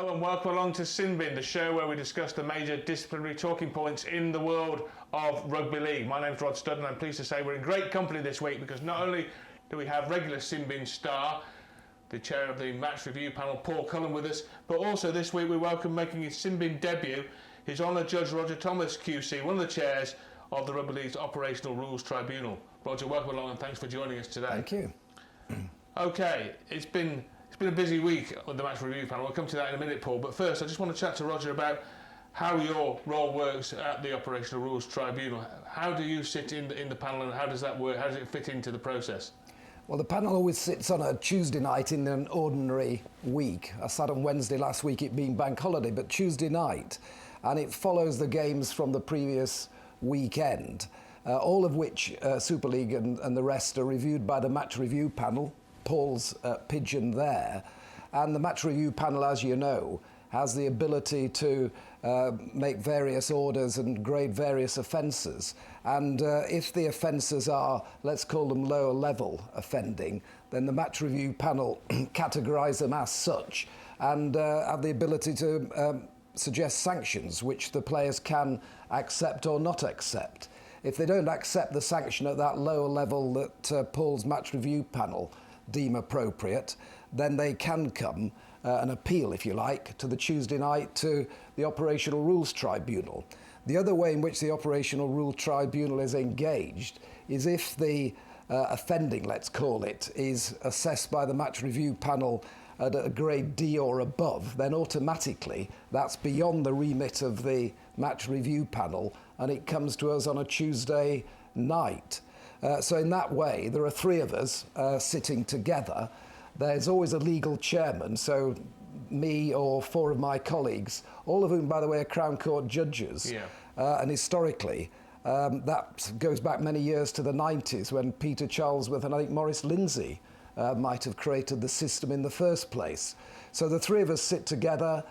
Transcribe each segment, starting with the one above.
Hello and welcome along to Sin Bin, the show where we discuss the major disciplinary talking points in the world of rugby league. My name's Rod Studd and I'm pleased to say we're in great company this week because not only do we have regular Sin Bin star, the chair of the match review panel, Paul Cullen, with us, but also this week we welcome making his Sin Bin debut, His Honour Judge Roger Thomas QC, one of the chairs of the Rugby League's Operational Rules Tribunal. Roger, welcome along and thanks for joining us today. Thank you. Okay, it's been a busy week with the match review panel. We'll come to that in a minute, Paul. But first, I just want to chat to Roger about how your role works at the Operational Rules Tribunal. How do you sit in the panel and how does that work? How does it fit into the process? Well, the panel always sits on a Tuesday night in an ordinary week. I sat on Wednesday last week, it being bank holiday, but Tuesday night. And it follows the games from the previous weekend, all of which Super League and the rest are reviewed by the match review panel. Paul's pigeon there, and the match review panel, as you know, has the ability to make various orders and grade various offences, and if the offences are, let's call them lower level offending, then the match review panel categorise them as such and have the ability to suggest sanctions which the players can accept or not accept. If they don't accept the sanction at that lower level that Paul's match review panel deem appropriate, then they can come an appeal, if you like, to the Tuesday night to the Operational Rules Tribunal. The other way in which the Operational Rules Tribunal is engaged is if the offending, let's call it, is assessed by the match review panel at a grade D or above, then automatically that's beyond the remit of the match review panel and it comes to us on a Tuesday night. So in that way, there are three of us sitting together. There's always a legal chairman, so me or four of my colleagues, all of whom, by the way, are Crown Court judges. Yeah. And historically, that goes back many years to the 90s when Peter Charlesworth and I think Maurice Lindsay might have created the system in the first place. So the three of us sit together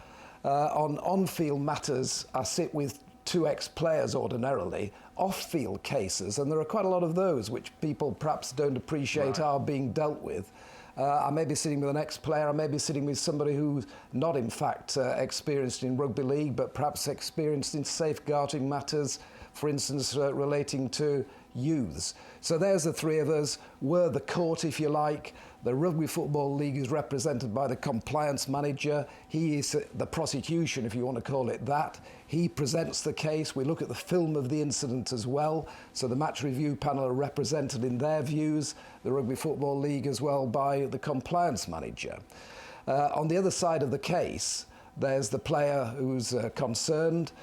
on-field matters. I sit with two ex-players ordinarily, off-field cases, and there are quite a lot of those which people perhaps don't appreciate are being dealt with. I may be sitting with an ex-player, I may be sitting with somebody who's not in fact experienced in rugby league, but perhaps experienced in safeguarding matters, for instance, relating to youths. So there's the three of us. We're the court, if you like. The Rugby Football League is represented by the compliance manager. He is the prosecution, if you want to call it that. He presents the case. We look at the film of the incident as well. So the match review panel are represented in their views. The Rugby Football League as well by the compliance manager. On the other side of the case, there's the player who's concerned.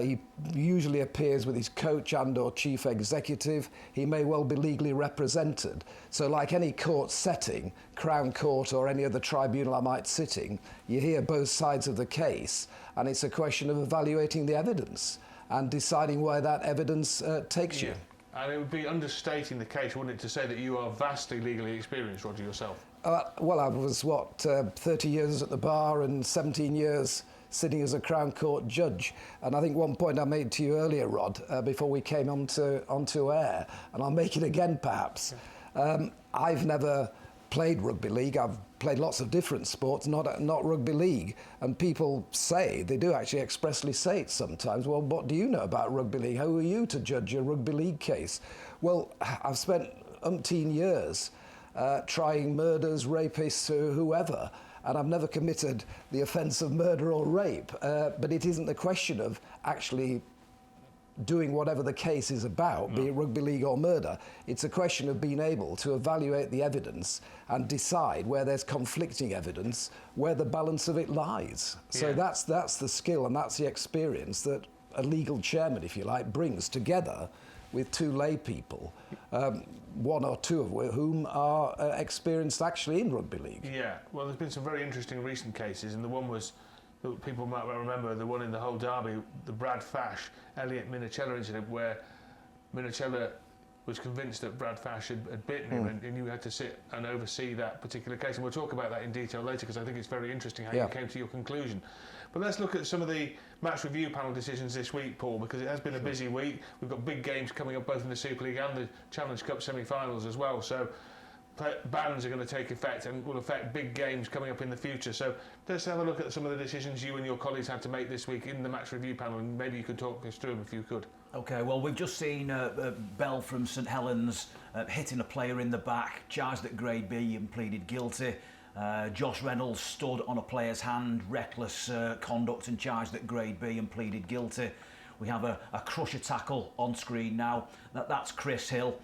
He usually appears with his coach and or chief executive. He may well be legally represented. So like any court setting, Crown Court or any other tribunal I might sit in, you hear both sides of the case and it's a question of evaluating the evidence and deciding where that evidence takes you. And it would be understating the case, wouldn't it, to say that you are vastly legally experienced, Roger, yourself? Well, I was, 30 years at the bar and 17 years sitting as a Crown Court judge. And I think one point I made to you earlier, Rod, before we came onto air, and I'll make it again perhaps. I've never played rugby league. I've played lots of different sports, not rugby league. And people say, they do actually expressly say it sometimes, well, what do you know about rugby league? How are you to judge a rugby league case? Well, I've spent umpteen years trying murders, rapists, whoever, and I've never committed the offence of murder or rape. But it isn't the question of actually doing whatever the case is about, be it rugby league or murder. It's a question of being able to evaluate the evidence and decide where there's conflicting evidence, where the balance of it lies. So that's the skill and that's the experience that a legal chairman, if you like, brings together with two lay people, one or two of whom are experienced actually in rugby league. Yeah, well, there's been some very interesting recent cases, and the one was, people might remember, the one in the whole derby, the Brad Fash, Elliot Minicella incident, where Minicella was convinced that Brad Fash had bitten him, and you had to sit and oversee that particular case. And we'll talk about that in detail later, because I think it's very interesting how you came to your conclusion. But let's look at some of the match review panel decisions this week, Paul, because it has been a busy week. We've got big games coming up both in the Super League and the Challenge Cup semi-finals as well. So bans are going to take effect and will affect big games coming up in the future. So let's have a look at some of the decisions you and your colleagues had to make this week in the match review panel, and maybe you could talk us through them if you could. OK, well, we've just seen Bell from St Helens hitting a player in the back, charged at Grade B and pleaded guilty. Josh Reynolds stood on a player's hand, reckless conduct, and charged at Grade B and pleaded guilty. We have a crusher tackle on screen now. That's Chris Hill,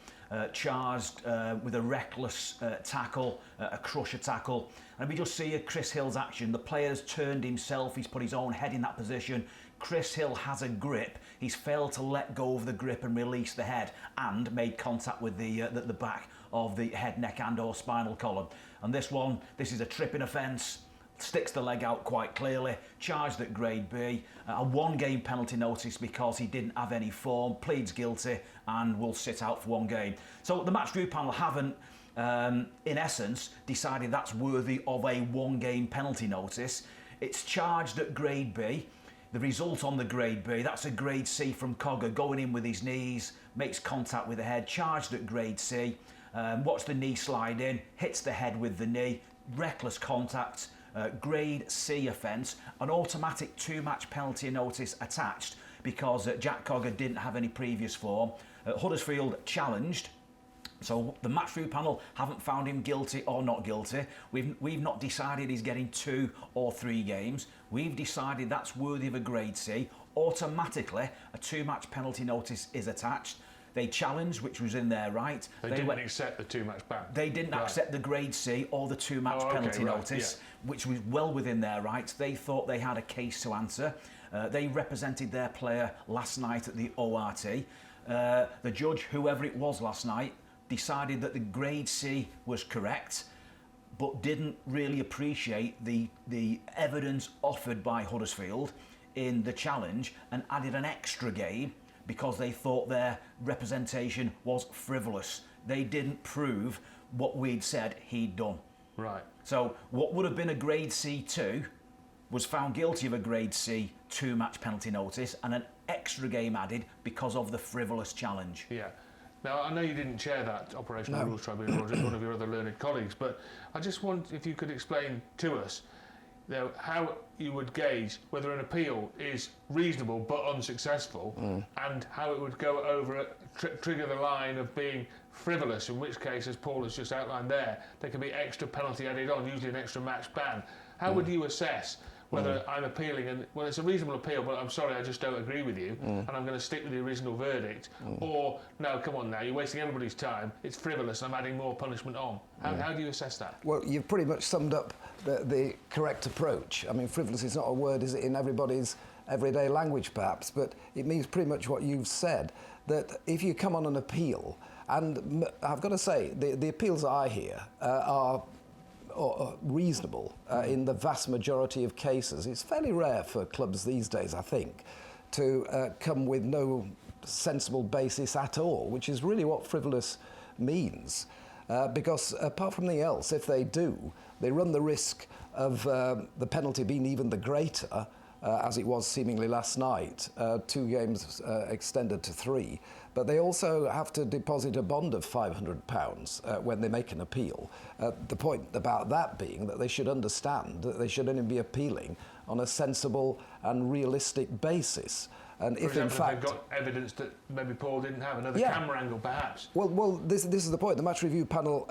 charged with a reckless tackle, a crusher tackle. And we just see Chris Hill's action. The player has turned himself, he's put his own head in that position. Chris Hill has a grip. He's failed to let go of the grip and release the head, and made contact with the back of the head, neck and or spinal column. And this is a tripping offence. Sticks the leg out quite clearly, charged at Grade B, a 1-game penalty notice because he didn't have any form, pleads guilty and will sit out for 1 game. So the match review panel haven't, in essence, decided that's worthy of a 1-game penalty notice. It's charged at Grade B. The result on the Grade B, that's a Grade C from Cogger, going in with his knees, makes contact with the head, charged at Grade C. Watch the knee slide in, hits the head with the knee, reckless contact. Grade C offence, an automatic 2-match penalty notice attached because Jack Cogger didn't have any previous form. Huddersfield challenged, so the match review panel haven't found him guilty or not guilty. We've not decided he's getting 2 or 3 games. We've decided that's worthy of a Grade C. Automatically, a 2-match penalty notice is attached. They challenged, which was in their right. They didn't accept the 2-match ban. They didn't accept the Grade C or the 2-match penalty notice, which was well within their rights. They thought they had a case to answer. They represented their player last night at the ORT. The judge, whoever it was last night, decided that the Grade C was correct, but didn't really appreciate the evidence offered by Huddersfield in the challenge, and added an extra game because they thought their representation was frivolous. They didn't prove what we'd said he'd done. Right. So what would have been a Grade C2 was found guilty of a Grade C 2-match penalty notice and an extra game added because of the frivolous challenge. Yeah. Now, I know you didn't chair that Operational Rules Tribunal, or just one of your other learned colleagues, but I just want if you could explain to us how you would gauge whether an appeal is reasonable but unsuccessful, and how it would go over, trigger the line of being frivolous, in which case, as Paul has just outlined there can be extra penalty added on, usually an extra match ban. How would you assess whether I'm appealing and, well, it's a reasonable appeal, but I'm sorry, I just don't agree with you, and I'm going to stick with the original verdict, or, no, come on now, you're wasting everybody's time, it's frivolous, I'm adding more punishment on. How do you assess that? Well, you've pretty much summed up the correct approach. I mean, frivolous is not a word, is it, in everybody's everyday language, perhaps, but it means pretty much what you've said, that if you come on an appeal, and I've got to say, the appeals I hear are reasonable in the vast majority of cases. It's fairly rare for clubs these days, I think, to come with no sensible basis at all, which is really what frivolous means. Because apart from anything else, if they do, they run the risk of the penalty being even the greater, as it was seemingly last night, 2 games extended to 3. But they also have to deposit a bond of £500 when they make an appeal. The point about that being that they should understand that they should only be appealing on a sensible and realistic basis. And For example, if they've got evidence that maybe Paul didn't have, another camera angle perhaps. Well, this is the point. The match review panel,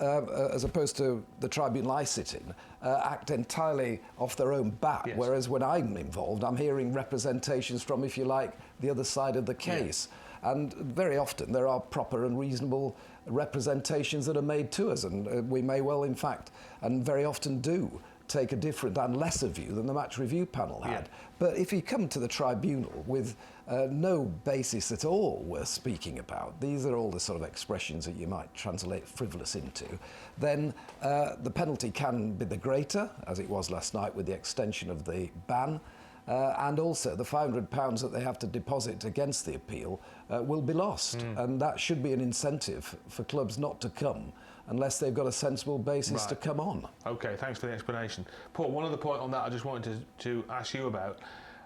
as opposed to the tribunal I sit in, act entirely off their own bat, whereas when I'm involved, I'm hearing representations from, if you like, the other side of the case. And very often there are proper and reasonable representations that are made to us, and we may well, in fact, and very often do, take a different and lesser view than the match review panel had. But if you come to the tribunal with no basis at all worth speaking about, these are all the sort of expressions that you might translate frivolous into, then the penalty can be the greater, as it was last night with the extension of the ban, and also the £500 that they have to deposit against the appeal will be lost. And that should be an incentive for clubs not to come unless they've got a sensible basis to come on. OK, thanks for the explanation. Paul, one other point on that I just wanted to ask you about.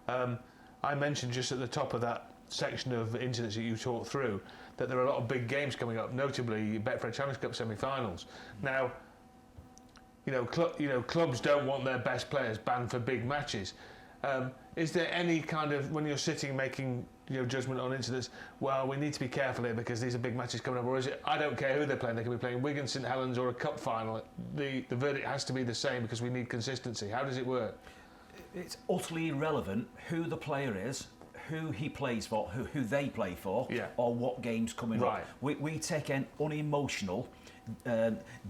I mentioned just at the top of that section of incidents that you talked through, that there are a lot of big games coming up, notably Betfred Challenge Cup semi-finals. Now, clubs don't want their best players banned for big matches. Is there any kind of, when you're sitting making judgment on incidents, well, we need to be careful here because these are big matches coming up, or is it, I don't care who they're playing, they can be playing Wigan, St Helens or a cup final, the verdict has to be the same because we need consistency? How does it work? It's utterly irrelevant who the player is, who he plays for, who they play for, or what game's coming up. We take an unemotional,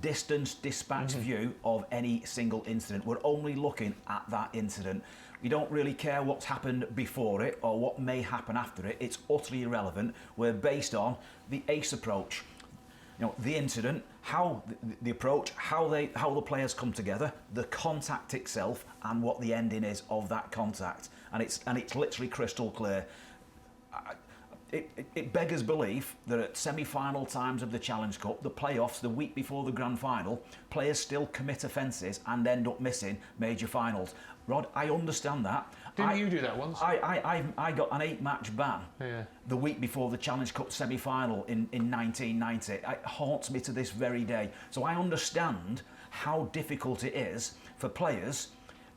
distance dispatch view of any single incident. We're only looking at that incident. We don't really care what's happened before it or what may happen after it. It's utterly irrelevant. We're based on the ACE approach. The incident, how the approach, how the players come together, the contact itself, and what the ending is of that contact. And it's literally crystal clear. It beggars belief that at semi-final times of the Challenge Cup, the playoffs, the week before the grand final, players still commit offences and end up missing major finals. Rod, I understand that. Didn't you do that once? I got an 8-match ban the week before the Challenge Cup semi-final in 1990. It haunts me to this very day. So I understand how difficult it is for players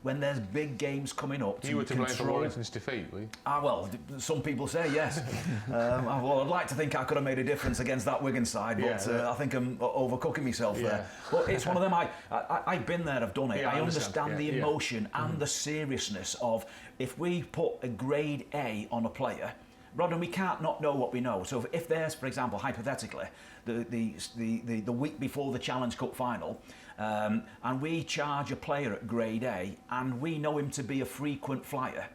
when there's big games coming up. You were to blame for Warrington's defeat, were you? Well, some people say yes. Well, I'd like to think I could have made a difference against that Wigan side, but I think I'm overcooking myself there. But it's one of them, I've been there, I've done it. I understand the emotion and the seriousness of, if we put a grade A on a player, Rod, and we can't not know what we know. So if there's, for example, hypothetically, the week before the Challenge Cup final, and we charge a player at grade A, and we know him to be a frequent flyer,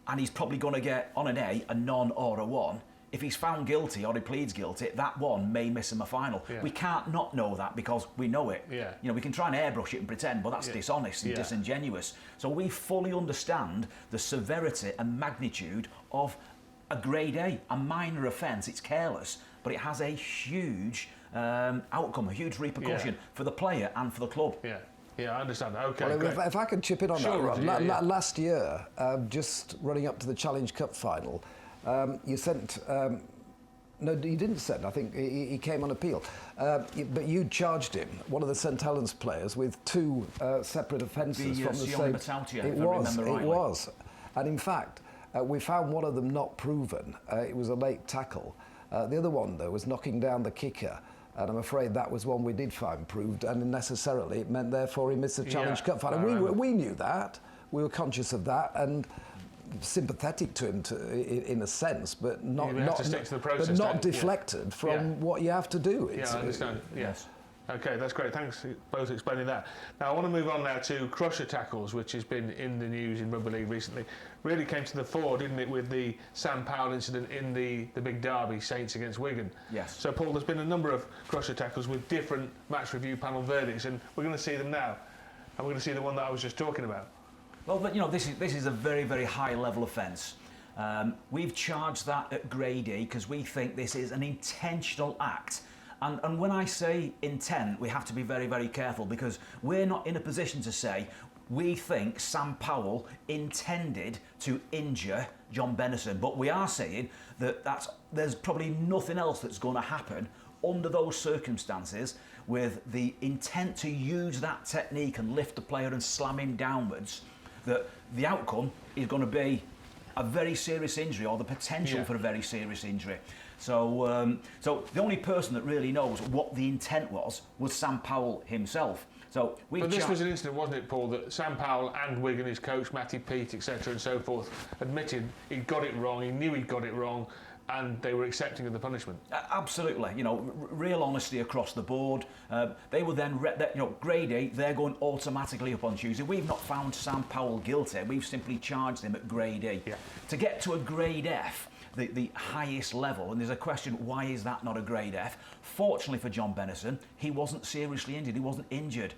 and he's probably going to get on an A, a none or a 1. If he's found guilty or he pleads guilty, that 1 may miss him a final. We can't not know that because we know it. We can try and airbrush it and pretend, but that's dishonest and disingenuous. So we fully understand the severity and magnitude of a grade A, a minor offence. It's careless, but it has a huge outcome, a huge repercussion for the player and for the club. I understand that. Okay, well, if I could chip in on that, Rob. Last year, just running up to the Challenge Cup final, you sent... no, you didn't send. I think he came on appeal. But you charged him, one of the St Helens players, with 2 separate offences from the same... It was. And in fact, we found one of them not proven. It was a late tackle. The other one, though, was knocking down the kicker. And I'm afraid that was one we did find proved, and necessarily it meant therefore he missed the Challenge Cup final. We knew that. We were conscious of that and sympathetic to him in a sense, but not deflected from what you have to do. I understand. Yes. Okay, that's great. Thanks both for explaining that. Now, I want to move on now to crusher tackles, which has been in the news in Rugby League recently. Really came to the fore, didn't it, with the Sam Powell incident in the big derby, Saints against Wigan. Yes. So, Paul, there's been a number of crusher tackles with different match review panel verdicts, and we're going to see them now. And we're going to see the one that I was just talking about. Well, but this is a very, very high level offence. We've charged that at grade A because we think this is an intentional act. And when I say intent, we have to be very, very careful because we're not in a position to say we think Sam Powell intended to injure John Bennison, but we are saying that there's probably nothing else that's going to happen under those circumstances with the intent to use that technique and lift the player and slam him downwards, that the outcome is going to be a very serious injury or the potential for a very serious injury. So the only person that really knows what the intent was Sam Powell himself. But this was an incident, wasn't it, Paul, that Sam Powell and Wigan, his coach, Matty Peat, etc. and so forth, admitted he got it wrong, he knew he'd got it wrong, and they were accepting of the punishment. Absolutely, real honesty across the board. They were then, grade A, they're going automatically up on Tuesday. We've not found Sam Powell guilty, we've simply charged him at grade A. To get to a grade F, the highest level, and there's a question, why is that not a grade F? Fortunately for John Bennison, he wasn't seriously injured, he wasn't injured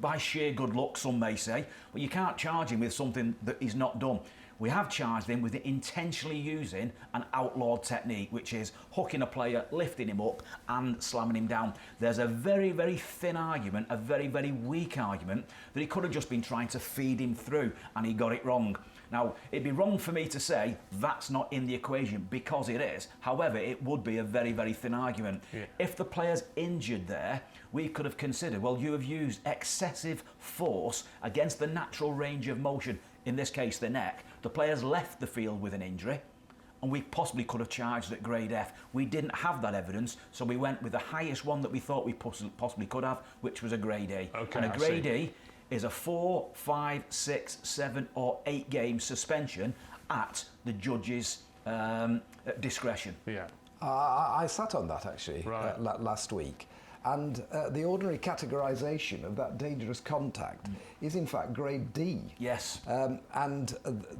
by sheer good luck, some may say, but you can't charge him with something that he's not done. We have charged him with intentionally using an outlawed technique, which is hooking a player, lifting him up and slamming him down. There's a very, very thin argument, a very, very weak argument, that he could have just been trying to feed him through and he got it wrong. Now, it'd be wrong for me to say that's not in the equation, because it is. However, it would be a very, very thin argument. Yeah. If the player's injured there, we could have considered, well, you have used excessive force against the natural range of motion, in this case the neck. The player's left the field with an injury, and we possibly could have charged at grade F. We didn't have that evidence, so we went with the highest one that we thought we possibly could have, which was a grade A. Okay, and a grade A is a 4, 5, 6, 7 or 8 game suspension at the judge's discretion. Yeah. I sat on that actually Right. last week, and the ordinary categorisation of that dangerous contact is in fact grade D. Yes. And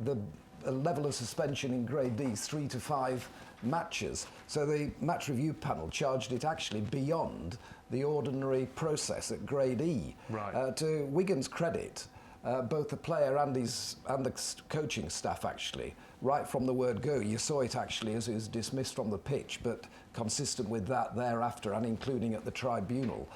the level of suspension in grade D is 3 to 5 matches. So the match review panel charged it actually beyond the ordinary process at grade E. Right. To Wigan's credit, both the player and the coaching staff actually, right from the word go, you saw it actually as it was dismissed from the pitch, but consistent with that thereafter and including at the tribunal.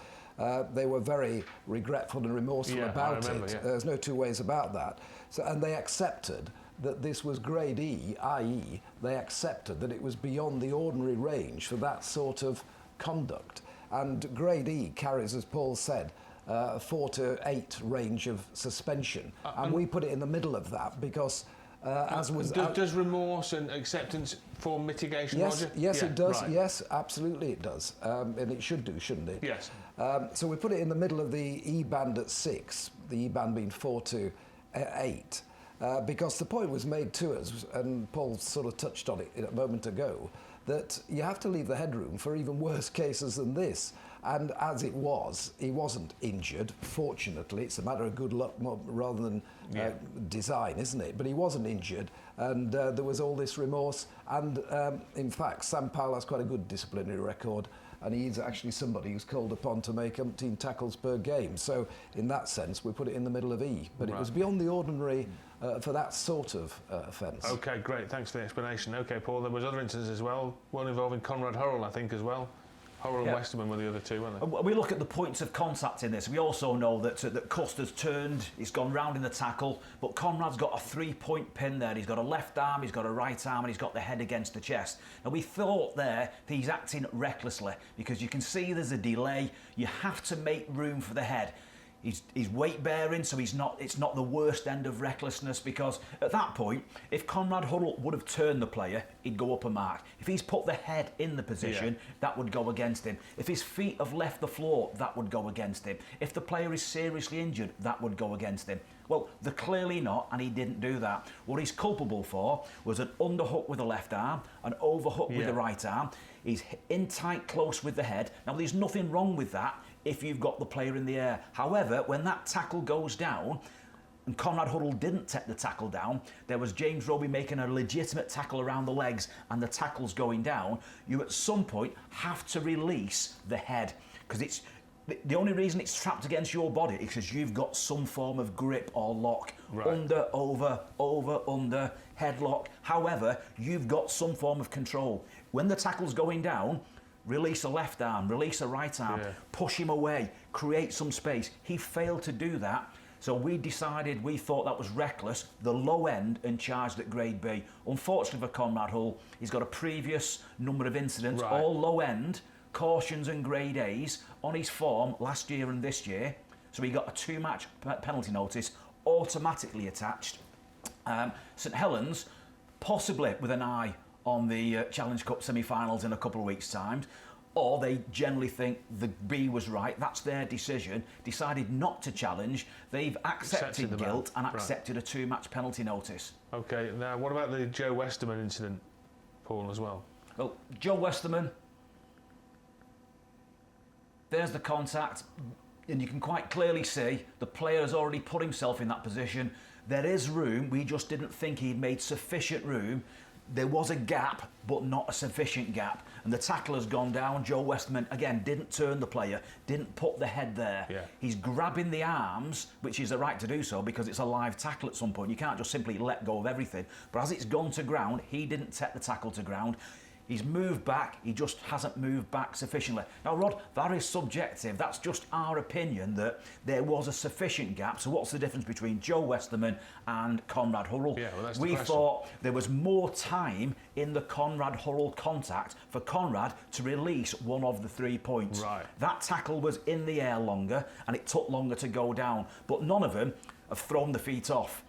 They were very regretful and remorseful about it. Yeah. There's no two ways about that. So, and they accepted that this was grade E, i.e. they accepted that it was beyond the ordinary range for that sort of conduct. And grade E carries, as Paul said, 4 to 8 range of suspension. And we put it in the middle of that because does remorse and acceptance form mitigation, yes, Roger? Yes, Yeah, it does. right. Yes, absolutely it does. And it should do, shouldn't it? Yes. So we put it in the middle of the E band at 6, the E band being 4 to 8. Because the point was made to us, and Paul sort of touched on it a moment ago, that you have to leave the headroom for even worse cases than this. And as it was, he wasn't injured, fortunately. It's a matter of good luck rather than design, isn't it? But he wasn't injured, and there was all this remorse. And in fact, Sam Powell has quite a good disciplinary record, and he's actually somebody who's called upon to make umpteen tackles per game. So in that sense, we put it in the middle of E. But it was beyond the ordinary for that sort of offence. Okay, great. Thanks for the explanation. Okay, Paul, there was other instances as well, one involving Conrad Hall, I think, as well. Hall and Westerman were the other two, weren't they? We look at the points of contact in this. We also know that Custer's turned, he's gone round in the tackle, but Conrad's got a 3-point pin there. He's got a left arm, he's got a right arm, and he's got the head against the chest. Now, we thought there that he's acting recklessly because you can see there's a delay. You have to make room for the head. He's weight bearing, so it's not the worst end of recklessness, because at that point, if Conrad Hall would have turned the player, he'd go up a mark. If he's put the head in the position, that would go against him. If his feet have left the floor, that would go against him. If the player is seriously injured, that would go against him. Well, they're clearly not, and he didn't do that. What he's culpable for was an underhook with the left arm, an overhook with the right arm. He's in tight close with the head. Now, there's nothing wrong with that if you've got the player in the air. However, when that tackle goes down, and Conrad Hall didn't take the tackle down, there was James Roby making a legitimate tackle around the legs, and the tackle's going down, you at some point have to release the head, because it's the only reason it's trapped against your body is because you've got some form of grip or lock. Right. Under, over, under, headlock. However, you've got some form of control. When the tackle's going down, release a left arm, release a right arm, push him away, create some space. He failed to do that. So we thought that was reckless, the low end, and charged at grade B. Unfortunately for Conrad Hall, he's got a previous number of incidents, all low end, cautions and grade A's on his form last year and this year. So he got a 2-match penalty notice automatically attached. St Helens, possibly with an eye on the Challenge Cup semi-finals in a couple of weeks' time, or they generally think the B was right, that's their decision, decided not to challenge, they've accepted guilt and accepted a 2-match penalty notice. Okay, now what about the Joe Westerman incident, Paul, as well? Well, Joe Westerman, there's the contact, and you can quite clearly see the player has already put himself in that position. There is room, we just didn't think he'd made sufficient room there was a gap, but not a sufficient gap. And the tackle has gone down. Joe Westerman, again, didn't turn the player, didn't put the head there. Yeah. He's grabbing the arms, which is the right to do so because it's a live tackle at some point. You can't just simply let go of everything. But as it's gone to ground, he didn't take the tackle to ground. He's moved back, he just hasn't moved back sufficiently. Now, Rod, that is subjective. That's just our opinion that there was a sufficient gap. So what's the difference between Joe Westerman and Conrad Hall? Yeah, well, that's the we question. thought there was more time in the Conrad Hall contact for Conrad to release one of the 3 points. Right. That tackle was in the air longer and it took longer to go down. But none of them have thrown the feet off.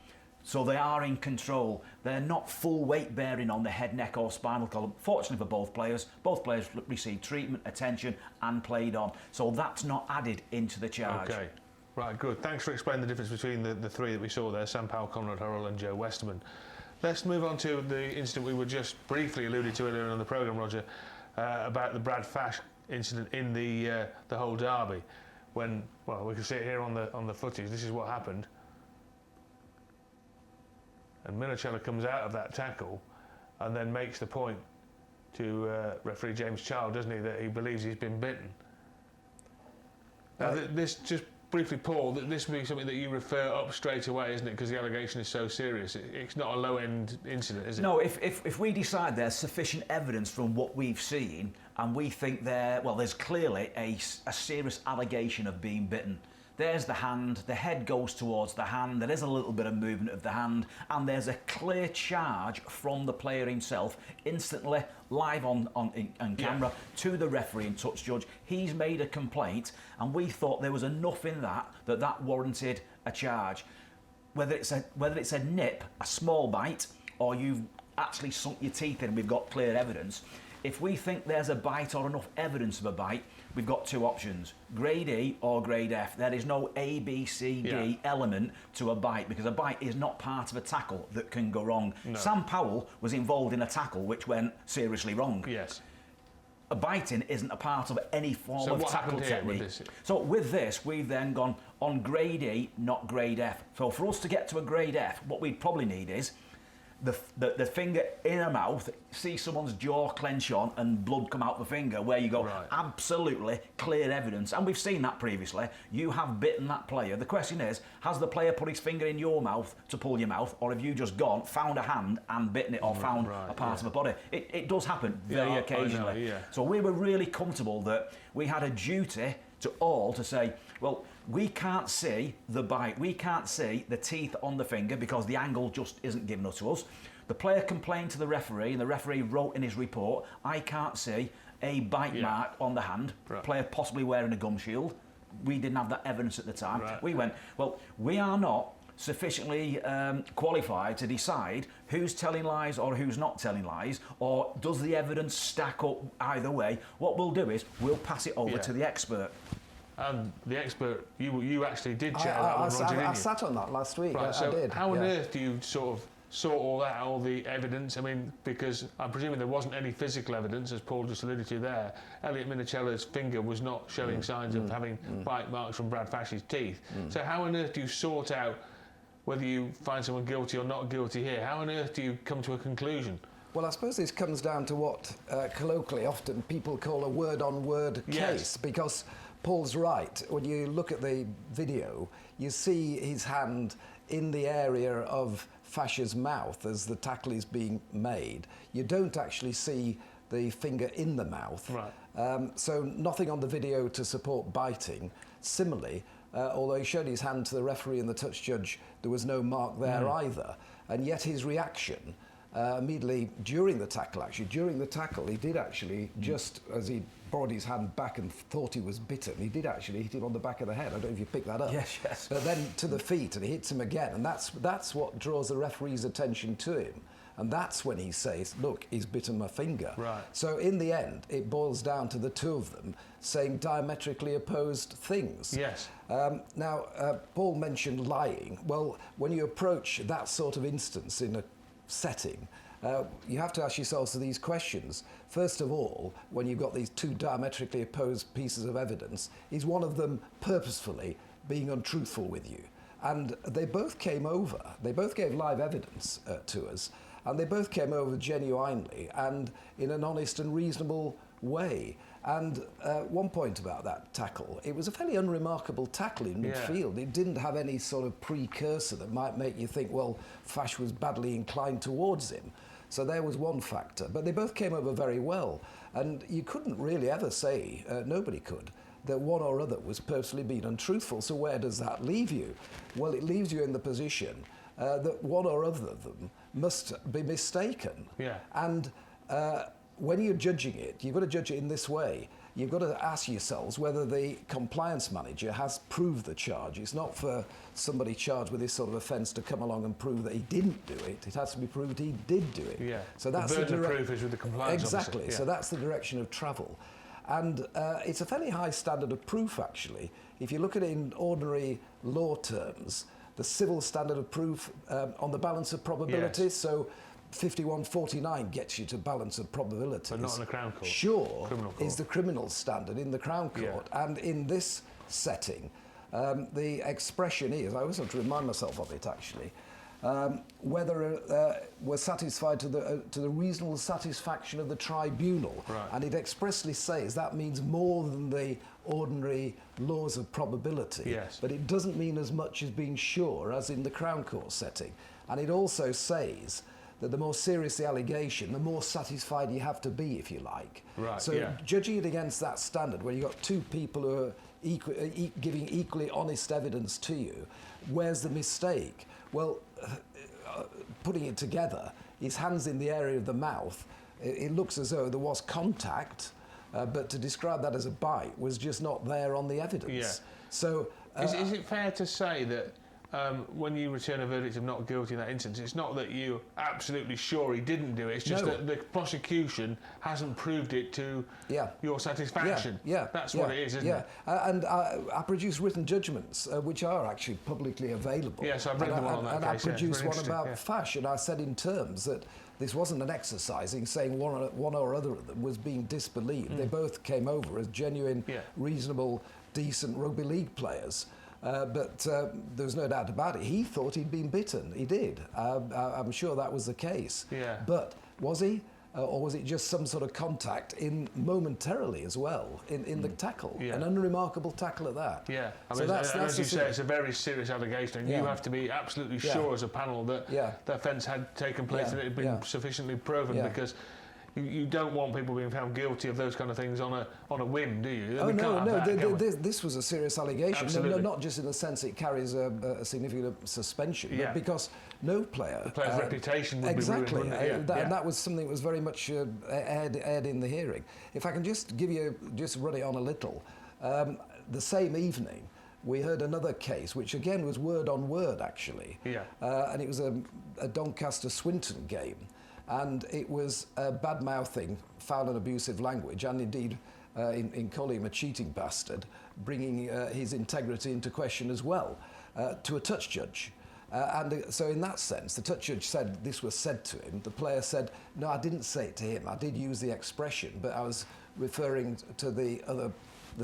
So they are in control. They're not full weight bearing on the head, neck or spinal column. Fortunately for both players received treatment, attention and played on. So that's not added into the charge. Okay, right, good. Thanks for explaining the difference between the three that we saw there, Sam Powell, Conrad Hall and Joe Westerman. Let's move on to the incident we were just briefly alluded to earlier on the programme, Roger, about the Brad Fash incident in the whole derby. When, well, we can see it here on the footage. This is what happened. And Minocella comes out of that tackle and then makes the point to referee James Child, doesn't he, that he believes he's been bitten. Now, this, just briefly, Paul, this would be something that you refer up straight away, isn't it, because the allegation is so serious. It's not a low-end incident, is it? No, if we decide there's sufficient evidence from what we've seen and we think there's clearly a serious allegation of being bitten. There's the hand, the head goes towards the hand, there is a little bit of movement of the hand, and there's a clear charge from the player himself, instantly, live on camera, to the referee and touch judge. He's made a complaint, and we thought there was enough in that warranted a charge. Whether it's a nip, a small bite, or you've actually sunk your teeth in and we've got clear evidence, if we think there's a bite or enough evidence of a bite, we've got two options, grade E or grade F. There is no A, B, C, D element to a bite because a bite is not part of a tackle that can go wrong. No. Sam Powell was involved in a tackle which went seriously wrong. Yes. A biting isn't a part of any form of tackle technique. So with this, we've then gone on grade E, not grade F. So for us to get to a grade F, what we'd probably need is the finger in a mouth, see someone's jaw clench on and blood come out the finger, where you go, right, absolutely clear evidence. And we've seen that previously. You have bitten that player. The question is, has the player put his finger in your mouth to pull your mouth, or have you just gone, found a hand and bitten it, or found a part of a body? It does happen very occasionally. I know, So we were really comfortable that we had a duty to say, well, we can't see the bite, we can't see the teeth on the finger because the angle just isn't given to us. The player complained to the referee and the referee wrote in his report, I can't see a bite mark on the hand, player possibly wearing a gum shield. We didn't have that evidence at the time. We went, well, we are not sufficiently qualified to decide who's telling lies or who's not telling lies, or does the evidence stack up either way. What we'll do is we'll pass it over to the expert. And the expert, you actually did check that one, Roger, didn't you? I sat on that last week. Right, I did. How on earth do you sort of sort all that, all the evidence? I mean, because I'm presuming there wasn't any physical evidence, as Paul just alluded to there. Elliot Minicella's finger was not showing signs of having bite marks from Brad Fash's teeth. So how on earth do you sort out whether you find someone guilty or not guilty here? How on earth do you come to a conclusion? Well, I suppose this comes down to what colloquially often people call a word-on-word case, because Paul's right. When you look at the video, you see his hand in the area of Fash's mouth as the tackle is being made. You don't actually see the finger in the mouth. Right. So nothing on the video to support biting. Similarly, although he showed his hand to the referee and the touch judge, there was no mark there either. And yet his reaction immediately during the tackle, he did actually, just as he brought his hand back and thought he was bitten, he did actually hit him on the back of the head. I don't know if you picked that up. Yes. But then to the feet, and he hits him again, and that's what draws the referee's attention to him. And that's when he says, look, he's bitten my finger. Right. So in the end, it boils down to the two of them saying diametrically opposed things. Yes. Now, Paul mentioned lying. Well, when you approach that sort of instance in a setting, you have to ask yourselves these questions. First of all, when you've got these two diametrically opposed pieces of evidence, is one of them purposefully being untruthful with you? And they both came over. They both gave live evidence to us. and they both came over genuinely and in an honest and reasonable way. And one point about that tackle, it was a fairly unremarkable tackle in midfield. It didn't have any sort of precursor that might make you think, well, Fash was badly inclined towards him. So there was one factor. But they both came over very well. And you couldn't really ever say, nobody could, that one or other was purposely being untruthful. So where does that leave you? Well, it leaves you in the position that one or other of them must be mistaken. Yeah. And when you're judging it, you've got to judge it in this way. You've got to ask yourselves whether the compliance manager has proved the charge. It's not for somebody charged with this sort of offence to come along and prove that he didn't do it. It has to be proved he did do it. Yeah. So that's the burden of proof is with the compliance officer. Exactly. Yeah. So that's the direction of travel. And it's a fairly high standard of proof, actually. If you look at it in ordinary law terms, the civil standard of proof on the balance of probabilities, so 51-49 gets you to balance of probabilities. But not in the Crown Court. Sure, Criminal court. is the criminal standard in the Crown Court. Yeah. And in this setting, the expression is, I always have to remind myself of it actually, whether we're satisfied to the reasonable satisfaction of the tribunal. Right. And it expressly says that means more than the ordinary laws of probability. Yes. But it doesn't mean as much as being sure as in the Crown Court setting. And it also says that the more serious the allegation, the more satisfied you have to be, if you like. Right, so judging it against that standard, where you've got two people who are giving equally honest evidence to you, where's the mistake? Well, putting it together, his hand's in the area of the mouth. It looks as though there was contact, but to describe that as a bite was just not there on the evidence. Yeah. So, is it fair to say that when you return a verdict of not guilty in that instance, it's not that you're absolutely sure he didn't do it, it's just that the prosecution hasn't proved it to your satisfaction. That's what it is, isn't it? And I produce written judgments, which are actually publicly available. Yes, I've read them all on that case. And I produced one about yeah. Fash, and I said in terms that this wasn't an exercise in saying one or other of them was being disbelieved. They both came over as genuine, reasonable, decent rugby league players. But there's no doubt about it. He thought he'd been bitten. He did. I'm sure that was the case. Yeah. But was he? Or was it just some sort of contact momentarily as well in the tackle? Yeah. An unremarkable tackle at that. Yeah. I So mean, that's as you say, it's a very serious allegation, and you have to be absolutely sure as a panel that the offence had taken place and it had been sufficiently proven, because you don't want people being found guilty of those kind of things on a whim, do you? Oh, no. This was a serious allegation. Absolutely. Not just in the sense it carries a significant suspension, but because no player... The player's reputation would be ruined, wouldn't it? And that was something that was very much aired in the hearing. If I can just run it on a little. The same evening, we heard another case, which again was word on word, actually. Yeah. And it was a Doncaster-Swinton game. And it was bad-mouthing, foul and abusive language, and indeed, in calling him a cheating bastard, bringing his integrity into question as well, to a touch judge. So in that sense, the touch judge said this was said to him. The player said, no, I didn't say it to him. I did use the expression, but I was referring to the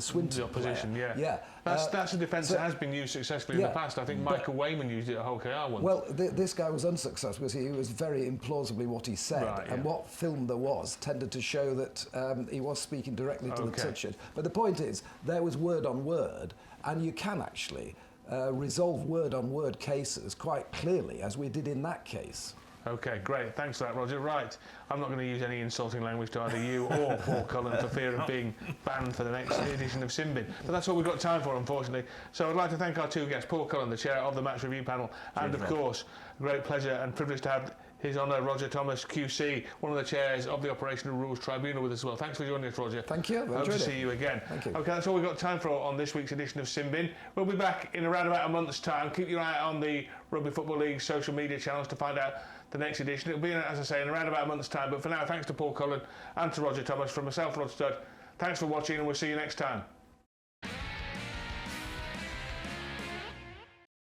Swinton the opposition player. Yeah. That's a defence that has been used successfully in the past. I think Michael Wayman used it at Hull KR once. Well, this guy was unsuccessful because he was very implausibly what he said, and what film there was tended to show that he was speaking directly to the touch judge. But the point is, there was word on word, and you can actually resolve word on word cases quite clearly, as we did in that case. OK, great. Thanks for that, Roger. Right, I'm not going to use any insulting language to either you or Paul Cullen for fear of being banned for the next edition of Simbin. But that's all we've got time for, unfortunately. So I'd like to thank our two guests, Paul Cullen, the chair of the match review panel, and of course, a great pleasure and privilege to have His Honour Roger Thomas, QC, one of the chairs of the Operational Rules Tribunal, with us as well. Thanks for joining us, Roger. Thank you. Hope to see you again. Thank you. OK, that's all we've got time for on this week's edition of Simbin. We'll be back in around about a month's time. Keep your eye on the Rugby Football League social media channels to find out the next edition. It'll be, as I say, in around about a month's time. But for now, thanks to Paul Cullen and to Roger Thomas. From myself, Rod Studd, thanks for watching, and we'll see you next time.